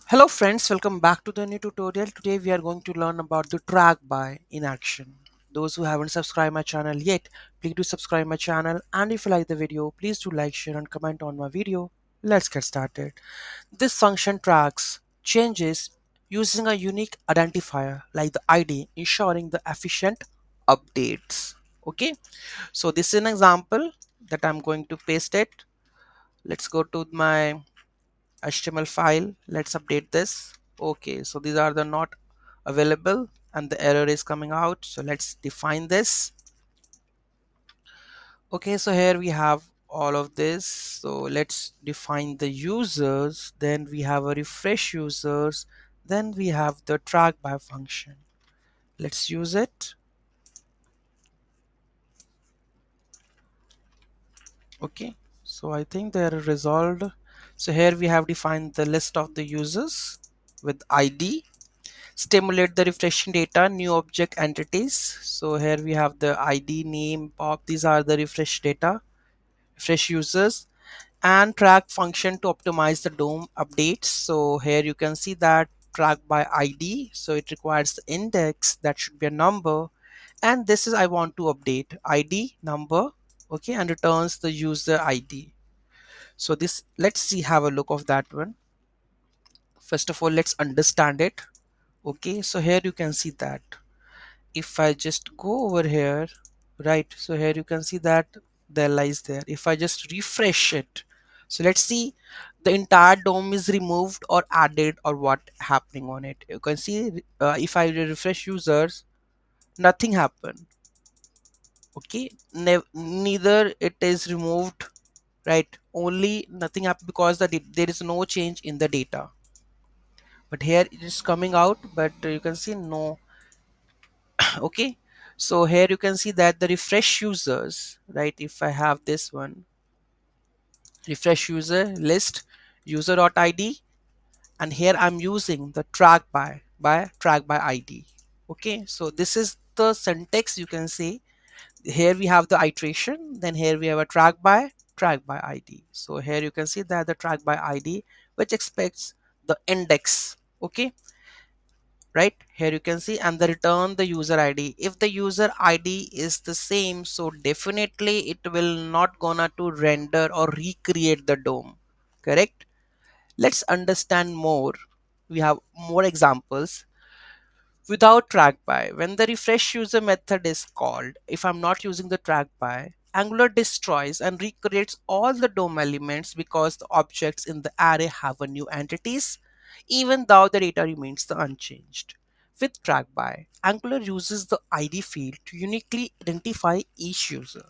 Hello friends, welcome back to the new tutorial. Today we are going to learn about the trackBy in action. Those who haven't subscribed my channel yet, please do subscribe my channel, and if you like the video, please do like, share and comment on my video. Let's get started. This function tracks changes using a unique identifier like the ID, ensuring the efficient updates. Okay, so this is an example that I'm going to paste it. Let's go to my HTML file. Let's update this. Okay, so these are the not available and the error is coming out. So let's define this. Okay, so here we have all of this. So let's define the users. Then we have a refresh users. Then we have the track by function. Let's use it. Okay, so I think they are resolved. So here we have defined the list of the users with ID. Stimulate the refreshing data, new object entities. So here we have the ID, name, pop. These are the refresh data, refresh users, and track function to optimize the DOM updates. So here you can see that track by ID. So it requires the index that should be a number, and this is I want to update ID number. Okay, and returns the user ID. So this, let's see, have a look of that one. First of all, let's understand it. Okay, so here you can see that if I just go over here, right, so here you can see that there lies there. If I just refresh it, so let's see the entire DOM is removed or added or what happening on it. You can see if I refresh users, nothing happened. Okay, neither it is removed, right, only nothing happened because there is no change in the data. But here it is coming out, but you can see no. Okay, so here you can see that the refresh users, right, if I have this one, refresh user list user.id, and here I'm using the track by id. Okay, so this is the syntax. You can see here we have the iteration, then here we have a track by id. So here you can see that the track by id which expects the index. Okay, right, here you can see, and the return the user id. If the user id is the same, so definitely it will not gonna to render or recreate the DOM. Correct. Let's understand more. We have more examples. Without trackby, when the refresh user method is called, if I'm not using the trackby, Angular destroys and recreates all the DOM elements because the objects in the array have a new entities, even though the data remains the unchanged. With trackby, Angular uses the ID field to uniquely identify each user.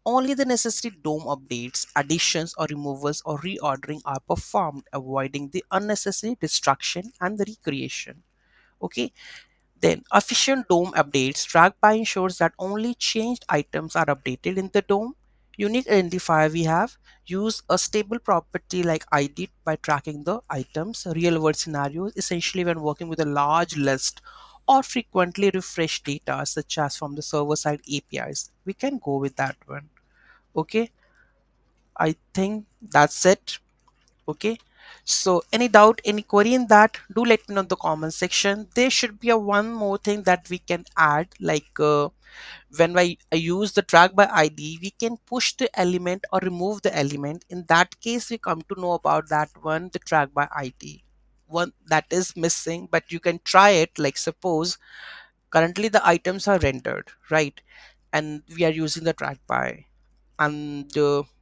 Only the necessary DOM updates, additions or removals or reordering are performed, avoiding the unnecessary destruction and the recreation. Okay, then, efficient DOM updates tracked by ensures that only changed items are updated in the DOM. Unique identifier we have use a stable property like ID by tracking the items. Real world scenarios, essentially when working with a large list or frequently refreshed data such as from the server side APIs. We can go with that one. Okay, I think that's it. Okay, so any doubt, any query in that, do let me know in the comment section. There should be a one more thing that we can add, like when I use the track by id, we can push the element or remove the element. In that case, we come to know about that one, the track by id one that is missing, but you can try it. Like suppose currently the items are rendered, right, and we are using the track by, and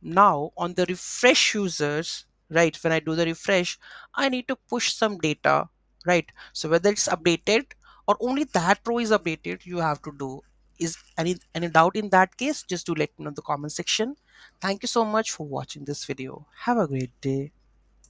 now on the refresh users, right, when I do the refresh, I need to push some data, right. So whether it's updated or only that row is updated, you have to do. Is any doubt in that case, just do let me know in the comment section. Thank you so much for watching this video. Have a great day.